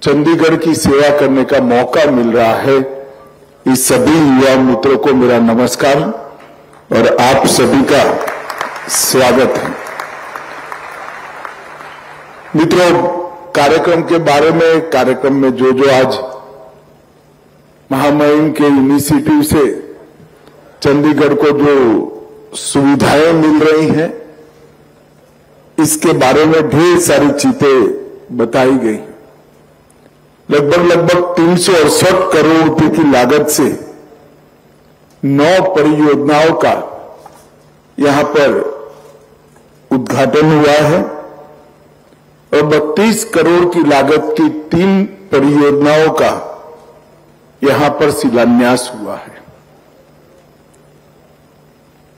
चंडीगढ़ की सेवा करने का मौका मिल रहा है, इस सभी युवा मित्रों को मेरा नमस्कार और आप सभी का स्वागत है। मित्रों, कार्यक्रम के बारे में, कार्यक्रम में जो आज महामहिम के इनिशिएटिव से चंडीगढ़ को जो सुविधाएं मिल रही हैं, इसके बारे में ढेर सारी चीजें बताई गई। लगभग 368 करोड़ रुपए की लागत से 9 परियोजनाओं का यहां पर उद्घाटन हुआ है और 32 करोड़ की लागत की 3 परियोजनाओं का यहां पर शिलान्यास हुआ है।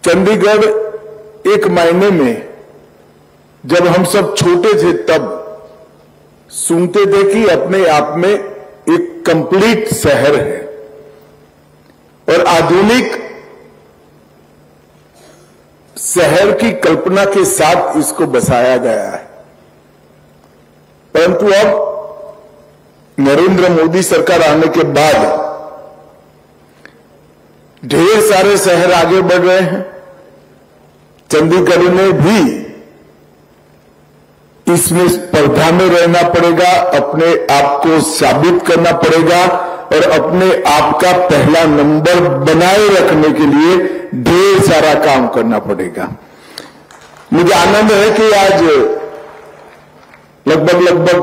चंडीगढ़ एक मायने में जब हम सब छोटे थे तब सुनते थे कि अपने आप में एक कंप्लीट शहर है और आधुनिक शहर की कल्पना के साथ इसको बसाया गया है। परंतु अब नरेंद्र मोदी सरकार आने के बाद ढेर सारे शहर आगे बढ़ रहे हैं। चंडीगढ़ में भी इसमें स्पर्धा में रहना पड़ेगा, अपने आप को साबित करना पड़ेगा और अपने आप का पहला नंबर बनाए रखने के लिए ढेर सारा काम करना पड़ेगा। मुझे आनंद है कि आज लगभग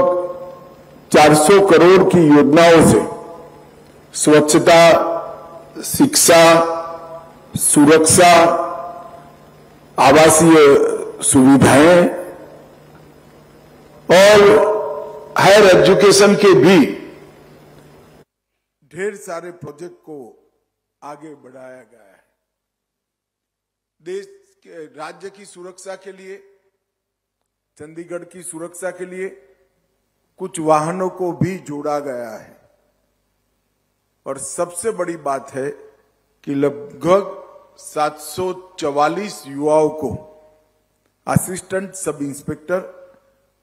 400 करोड़ की योजनाओं से स्वच्छता, शिक्षा, सुरक्षा, आवासीय सुविधाएं और हायर एजुकेशन के भी ढेर सारे प्रोजेक्ट को आगे बढ़ाया गया है। देश के राज्य की सुरक्षा के लिए, चंडीगढ़ की सुरक्षा के लिए कुछ वाहनों को भी जोड़ा गया है और सबसे बड़ी बात है कि लगभग 744 युवाओं को असिस्टेंट सब इंस्पेक्टर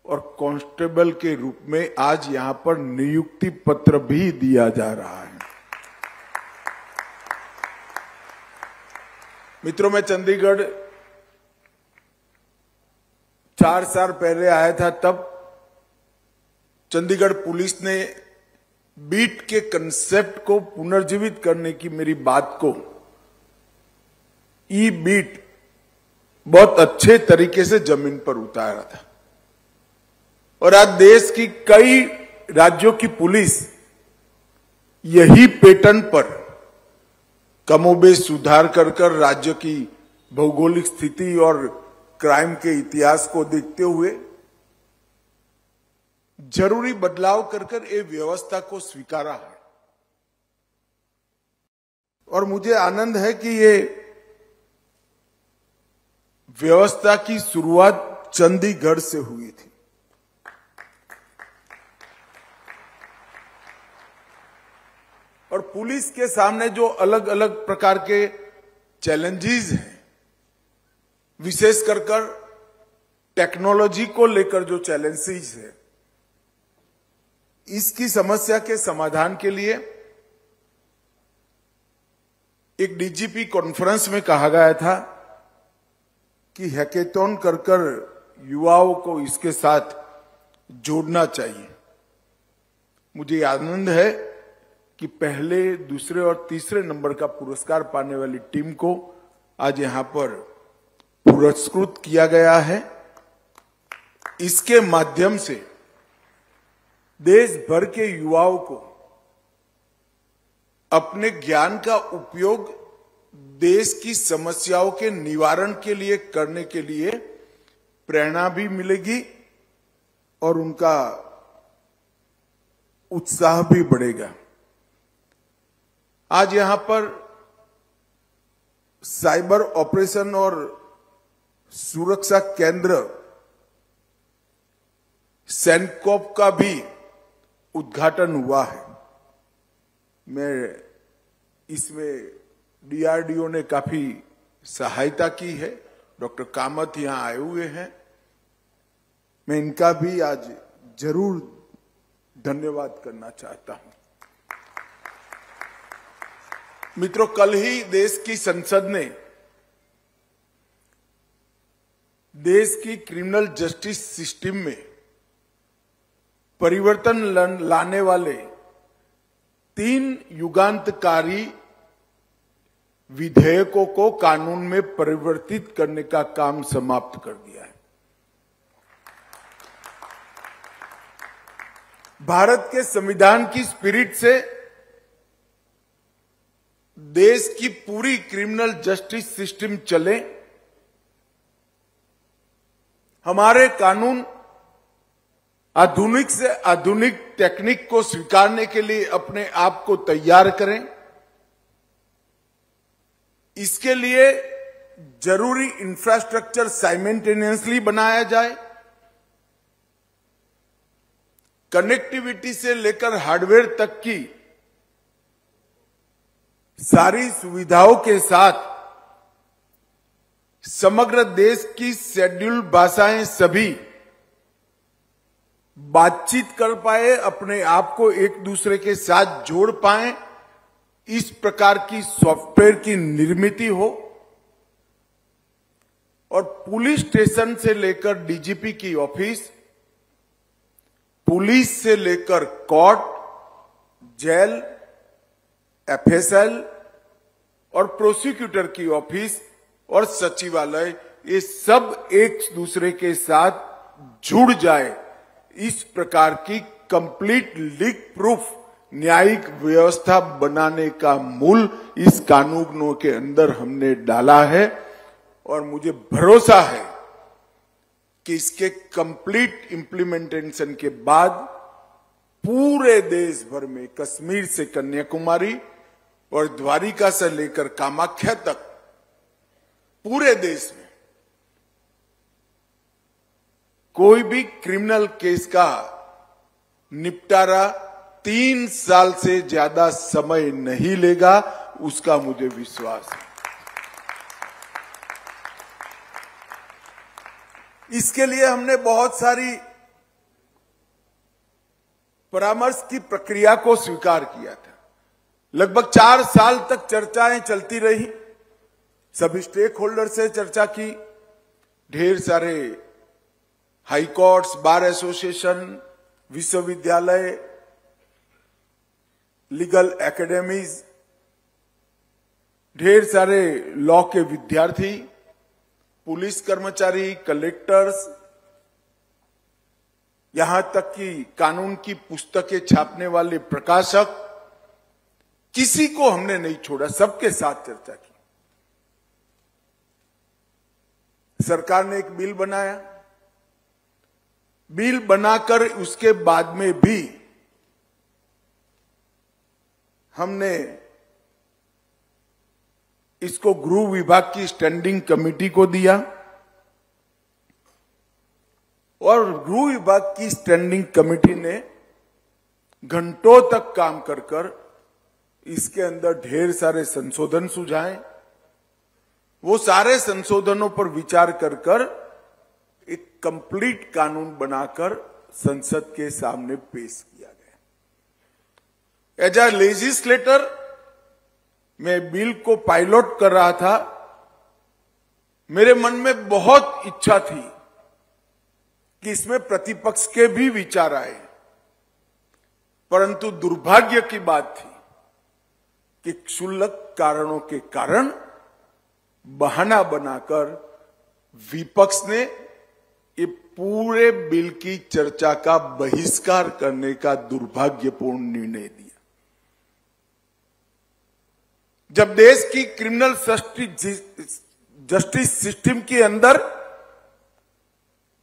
और कांस्टेबल के रूप में आज यहां पर नियुक्ति पत्र भी दिया जा रहा है। मित्रों, मैं चंडीगढ़ 4 साल पहले आया था, तब चंडीगढ़ पुलिस ने बीट के कंसेप्ट को पुनर्जीवित करने की मेरी बात को ई बीट बहुत अच्छे तरीके से जमीन पर उतारा था और आज देश की कई राज्यों की पुलिस यही पैटर्न पर कमोबेश सुधार कर राज्य की भौगोलिक स्थिति और क्राइम के इतिहास को देखते हुए जरूरी बदलाव कर ये व्यवस्था को स्वीकारा है। और मुझे आनंद है कि ये व्यवस्था की शुरुआत चंडीगढ़ से हुई थी। और पुलिस के सामने जो अलग अलग प्रकार के चैलेंजेस हैं, विशेष कर टेक्नोलॉजी को लेकर जो चैलेंजेस है, इसकी समस्या के समाधान के लिए एक डीजीपी कॉन्फ्रेंस में कहा गया था कि हैकेथॉन कर युवाओं को इसके साथ जोड़ना चाहिए। मुझे आनंद है कि पहले, दूसरे और तीसरे नंबर का पुरस्कार पाने वाली टीम को आज यहां पर पुरस्कृत किया गया है। इसके माध्यम से देश भर के युवाओं को अपने ज्ञान का उपयोग देश की समस्याओं के निवारण के लिए करने के लिए प्रेरणा भी मिलेगी और उनका उत्साह भी बढ़ेगा। आज यहां पर साइबर ऑपरेशन और सुरक्षा केंद्र सैनकॉप का भी उद्घाटन हुआ है। मैं इसमें डीआरडीओ ने काफी सहायता की है। डॉक्टर कामत यहां आए हुए हैं, मैं इनका भी आज जरूर धन्यवाद करना चाहता हूं। मित्रों, कल ही देश की संसद ने देश की क्रिमिनल जस्टिस सिस्टम में परिवर्तन लाने वाले 3 युगांतकारी विधेयकों को कानून में परिवर्तित करने का काम समाप्त कर दिया है। भारत के संविधान की स्पिरिट से देश की पूरी क्रिमिनल जस्टिस सिस्टम चले, हमारे कानून आधुनिक से आधुनिक टेक्निक को स्वीकारने के लिए अपने आप को तैयार करें। इसके लिए जरूरी इंफ्रास्ट्रक्चर साइमल्टेनियसली बनाया जाए। कनेक्टिविटी से लेकर हार्डवेयर तक की सारी सुविधाओं के साथ समग्र देश की शेड्यूल्ड भाषाएं सभी बातचीत कर पाए, अपने आप को एक दूसरे के साथ जोड़ पाए, इस प्रकार की सॉफ्टवेयर की निर्मित हो और पुलिस स्टेशन से लेकर डीजीपी की ऑफिस, पुलिस से लेकर कोर्ट, जेल, एफएसएल और प्रोसिक्यूटर की ऑफिस और सचिवालय, ये सब एक दूसरे के साथ जुड़ जाए, इस प्रकार की कंप्लीट लीक प्रूफ न्यायिक व्यवस्था बनाने का मूल इस कानूनों के अंदर हमने डाला है। और मुझे भरोसा है कि इसके कंप्लीट इंप्लीमेंटेशन के बाद पूरे देश भर में, कश्मीर से कन्याकुमारी और द्वारिका से लेकर कामाख्या तक, पूरे देश में कोई भी क्रिमिनल केस का निपटारा 3 साल से ज्यादा समय नहीं लेगा, उसका मुझे विश्वास है। इसके लिए हमने बहुत सारी परामर्श की प्रक्रिया को स्वीकार किया था। लगभग 4 साल तक चर्चाएं चलती रही, सभी स्टेक होल्डर से चर्चा की, ढेर सारे हाई कोर्ट्स, बार एसोसिएशन, विश्वविद्यालय, लीगल एकेडमीज, ढेर सारे लॉ के विद्यार्थी, पुलिस कर्मचारी, कलेक्टर्स, यहां तक कि कानून की पुस्तकें छापने वाले प्रकाशक, किसी को हमने नहीं छोड़ा, सबके साथ चर्चा की। सरकार ने एक बिल बनाया, बिल बनाकर उसके बाद में भी हमने इसको गृह विभाग की स्टैंडिंग कमेटी को दिया और गृह विभाग की स्टैंडिंग कमेटी ने घंटों तक काम कर इसके अंदर ढेर सारे संशोधन सुझाए। वो सारे संशोधनों पर विचार कर एक कंप्लीट कानून बनाकर संसद के सामने पेश किया गया। एज ए लेजिस्लेटर मैं बिल को पायलट कर रहा था। मेरे मन में बहुत इच्छा थी कि इसमें प्रतिपक्ष के भी विचार आए, परंतु दुर्भाग्य की बात थी कि क्षुल्लक कारणों के कारण बहाना बनाकर विपक्ष ने ये पूरे बिल की चर्चा का बहिष्कार करने का दुर्भाग्यपूर्ण निर्णय दिया। जब देश की क्रिमिनल जस्टिस सिस्टम के अंदर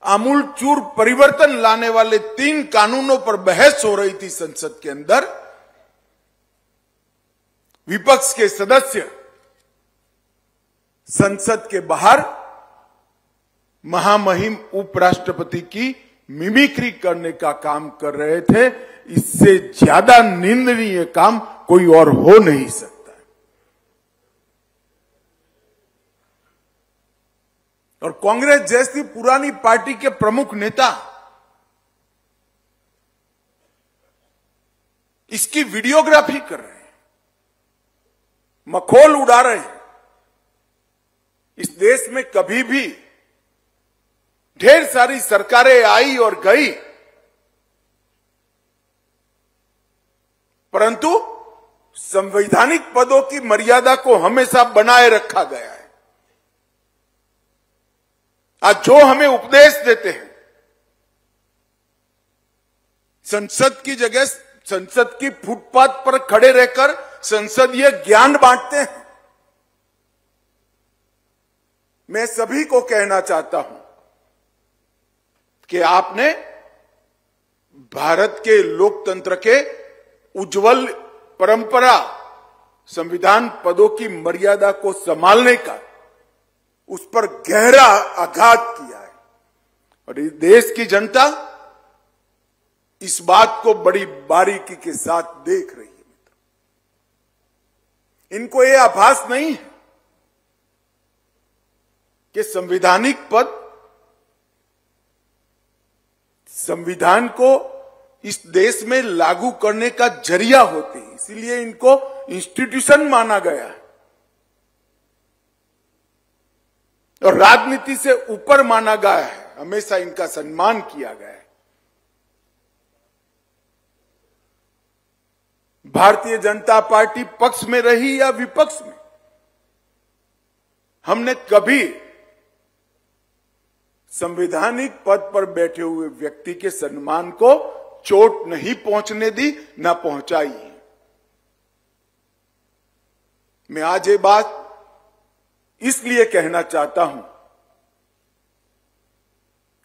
आमूलचूर परिवर्तन लाने वाले 3 कानूनों पर बहस हो रही थी संसद के अंदर, विपक्ष के सदस्य संसद के बाहर महामहिम उपराष्ट्रपति की मिमिक्री करने का काम कर रहे थे। इससे ज्यादा निंदनीय काम कोई और हो नहीं सकता। और कांग्रेस जैसी पुरानी पार्टी के प्रमुख नेता इसकी वीडियोग्राफी कर रहे हैं, मखौल उड़ा रहे हैं। इस देश में कभी भी ढेर सारी सरकारें आई और गई, परंतु संवैधानिक पदों की मर्यादा को हमेशा बनाए रखा गया है। आज जो हमें उपदेश देते हैं, संसद की जगह संसद की फुटपाथ पर खड़े रहकर संसदीय ज्ञान बांटते हैं। मैं सभी को कहना चाहता हूं कि आपने भारत के लोकतंत्र के उज्जवल परंपरा, संविधान पदों की मर्यादा को संभालने का, उस पर गहरा आघात किया है। और इस देश की जनता इस बात को बड़ी बारीकी के साथ देख रही है। मित्र, इनको यह आभास नहीं है कि संवैधानिक पद संविधान को इस देश में लागू करने का जरिया होते हैं, इसीलिए इनको इंस्टीट्यूशन माना गया है और राजनीति से ऊपर माना गया है। हमेशा इनका सम्मान किया गया है। भारतीय जनता पार्टी पक्ष में रही या विपक्ष में, हमने कभी संवैधानिक पद पर बैठे हुए व्यक्ति के सम्मान को चोट नहीं पहुंचने दी, ना पहुंचाई। मैं आज ये बात इसलिए कहना चाहता हूं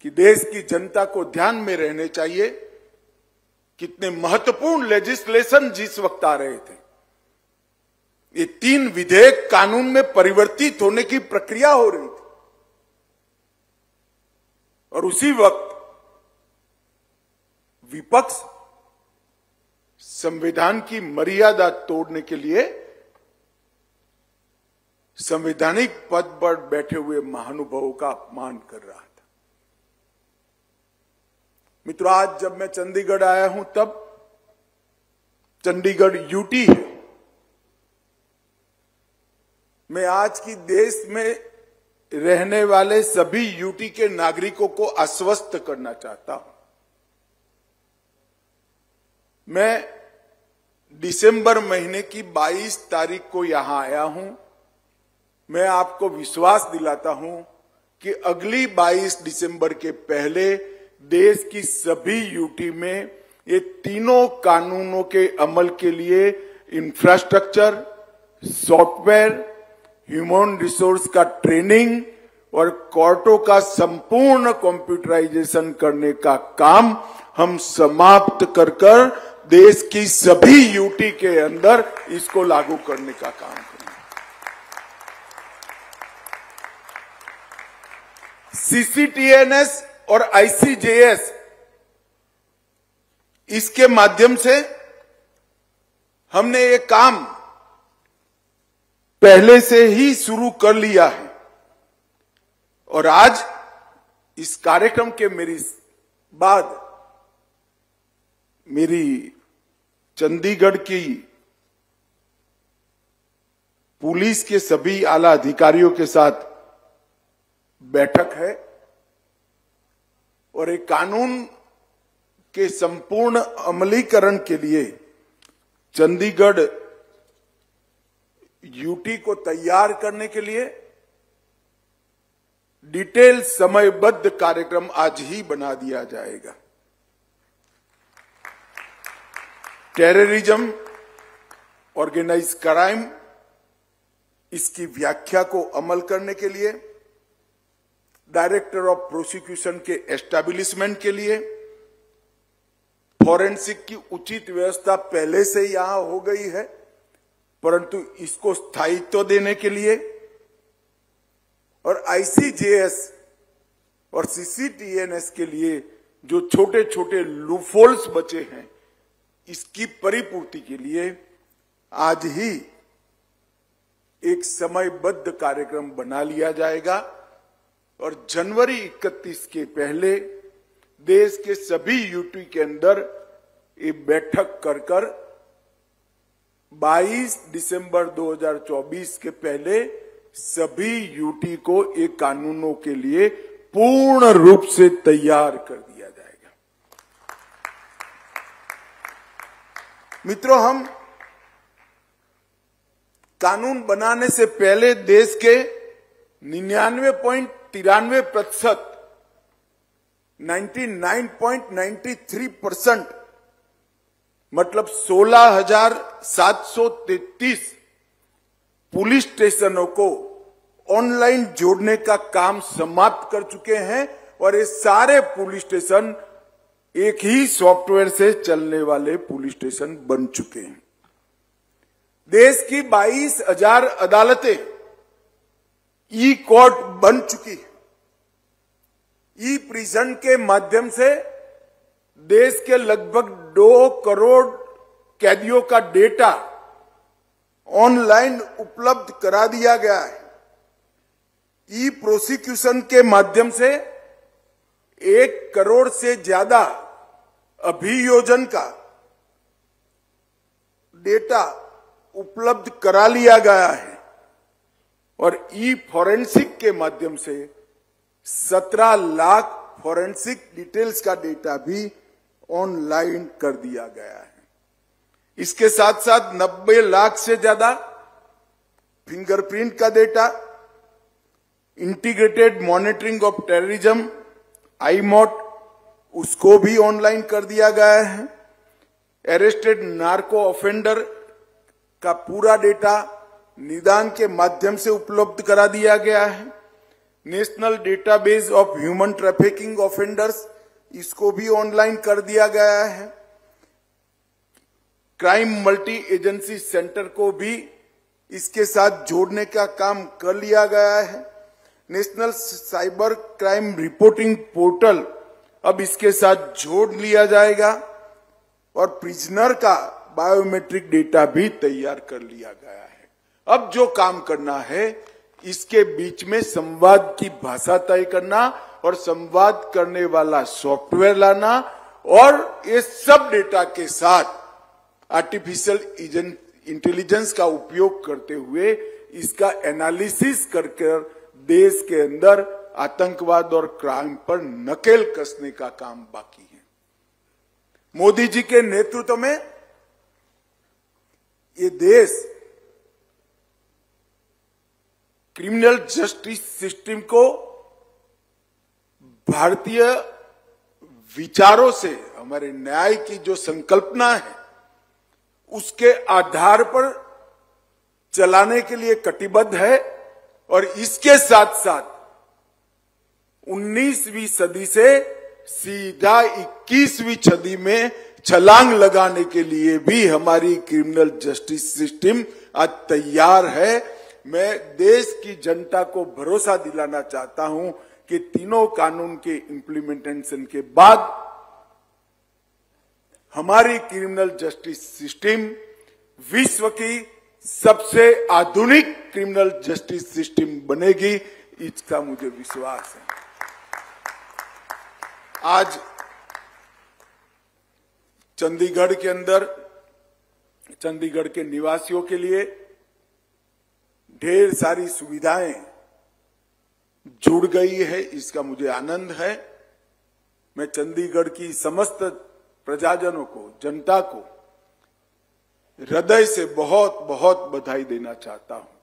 कि देश की जनता को ध्यान में रहने चाहिए कितने महत्वपूर्ण लेजिस्लेशन जिस वक्त आ रहे थे। ये 3 विधेयक कानून में परिवर्तित होने की प्रक्रिया हो रही थी और उसी वक्त विपक्ष संविधान की मर्यादा तोड़ने के लिए संवैधानिक पद पर बैठे हुए महानुभावों का अपमान कर रहा था। मित्रों, आज जब मैं चंडीगढ़ आया हूं तब चंडीगढ़ यूटी है। मैं आज की देश में रहने वाले सभी यूटी के नागरिकों को आश्वस्त करना चाहता हूं। मैं दिसंबर महीने की 22 तारीख को यहां आया हूं। मैं आपको विश्वास दिलाता हूं कि अगली 22 दिसंबर के पहले देश की सभी यूटी में ये तीनों कानूनों के अमल के लिए इंफ्रास्ट्रक्चर, सॉफ्टवेयर, ह्यूमन रिसोर्स का ट्रेनिंग और कोर्टों का संपूर्ण कंप्यूटराइजेशन करने का काम हम समाप्त कर देश की सभी यूटी के अंदर इसको लागू करने का काम करेंगे। सीसीटीएनएस और आईसीजेएस, इसके माध्यम से हमने ये काम पहले से ही शुरू कर लिया है और आज इस कार्यक्रम के बाद मेरी चंडीगढ़ की पुलिस के सभी आला अधिकारियों के साथ बैठक है और एक कानून के संपूर्ण अमलीकरण के लिए चंडीगढ़ यूटी को तैयार करने के लिए डिटेल समयबद्ध कार्यक्रम आज ही बना दिया जाएगा। टेररिज्म, ऑर्गेनाइज क्राइम, इसकी व्याख्या को अमल करने के लिए, डायरेक्टर ऑफ प्रोसिक्यूशन के एस्टैब्लिशमेंट के लिए, फॉरेंसिक की उचित व्यवस्था पहले से यहां हो गई है, परंतु इसको स्थायित्व देने के लिए, और आईसीजेएस और सीसीटीएनएस के लिए जो छोटे छोटे लूपहोल्स बचे हैं, इसकी परिपूर्ति के लिए आज ही एक समयबद्ध कार्यक्रम बना लिया जाएगा और जनवरी 31 के पहले देश के सभी यूटी के अंदर ये बैठक कर 22 दिसंबर 2024 के पहले सभी यूटी को एक कानूनों के लिए पूर्ण रूप से तैयार कर दिया जाएगा। मित्रों, हम कानून बनाने से पहले देश के 99.93%, 99.93% मतलब 16,733 पुलिस स्टेशनों को ऑनलाइन जोड़ने का काम समाप्त कर चुके हैं और ये सारे पुलिस स्टेशन एक ही सॉफ्टवेयर से चलने वाले पुलिस स्टेशन बन चुके हैं। देश की 22,000 अदालतें ई कोर्ट बन चुकी है। ई प्रिजन के माध्यम से देश के लगभग 2 करोड़ कैदियों का डेटा ऑनलाइन उपलब्ध करा दिया गया है। ई प्रोसिक्यूशन के माध्यम से 1 करोड़ से ज्यादा अभियोजन का डेटा उपलब्ध करा लिया गया है और ई फॉरेंसिक के माध्यम से 17 लाख फॉरेंसिक डिटेल्स का डेटा भी ऑनलाइन कर दिया गया है। इसके साथ साथ 90 लाख से ज्यादा फिंगरप्रिंट का data, integrated monitoring of terrorism IMOT, उसको भी ऑनलाइन कर दिया गया है। अरेस्टेड नार्को ऑफेंडर का पूरा डेटा निदान के माध्यम से उपलब्ध करा दिया गया है। National database of human trafficking offenders, इसको भी ऑनलाइन कर दिया गया है। क्राइम मल्टी एजेंसी सेंटर को भी इसके साथ जोड़ने का काम कर लिया गया है। National cyber crime reporting portal अब इसके साथ जोड़ लिया जाएगा और प्रिजनर का बायोमेट्रिक डेटा भी तैयार कर लिया गया है। अब जो काम करना है, इसके बीच में संवाद की भाषा तय करना और संवाद करने वाला सॉफ्टवेयर लाना और ये सब डेटा के साथ आर्टिफिशियल इंटेलिजेंस का उपयोग करते हुए इसका एनालिसिस करके देश के अंदर आतंकवाद और क्राइम पर नकेल कसने का काम बाकी है। मोदी जी के नेतृत्व में ये देश क्रिमिनल जस्टिस सिस्टम को भारतीय विचारों से, हमारे न्याय की जो संकल्पना है उसके आधार पर चलाने के लिए कटिबद्ध है और इसके साथ साथ 19वीं सदी से सीधा 21वीं सदी में छलांग लगाने के लिए भी हमारी क्रिमिनल जस्टिस सिस्टम आज तैयार है। मैं देश की जनता को भरोसा दिलाना चाहता हूं कि तीनों कानून के इम्प्लीमेंटेशन के बाद हमारी क्रिमिनल जस्टिस सिस्टम विश्व की सबसे आधुनिक क्रिमिनल जस्टिस सिस्टम बनेगी, इसका मुझे विश्वास है। आज चंडीगढ़ के अंदर चंडीगढ़ के निवासियों के लिए ढेर सारी सुविधाएं जुड़ गई है, इसका मुझे आनंद है। मैं चंडीगढ़ की समस्त प्रजाजनों को, जनता को हृदय से बहुत बहुत बधाई देना चाहता हूं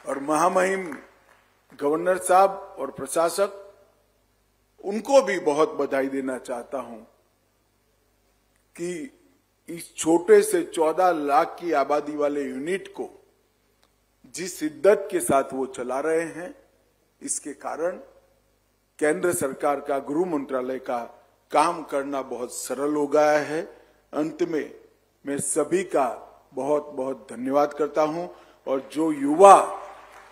और महामहिम गवर्नर साहब और प्रशासक, उनको भी बहुत बधाई देना चाहता हूं कि इस छोटे से 14 लाख की आबादी वाले यूनिट को जिस शिद्दत के साथ वो चला रहे हैं, इसके कारण केंद्र सरकार का गृह मंत्रालय का काम करना बहुत सरल हो गया है। अंत में मैं सभी का बहुत बहुत धन्यवाद करता हूं और जो युवा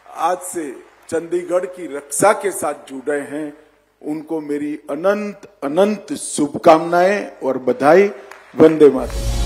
आज से चंडीगढ़ की रक्षा के साथ जुड़ रहे हैं, उनको मेरी अनंत अनंत शुभकामनाएं और बधाई। वंदे मातरम।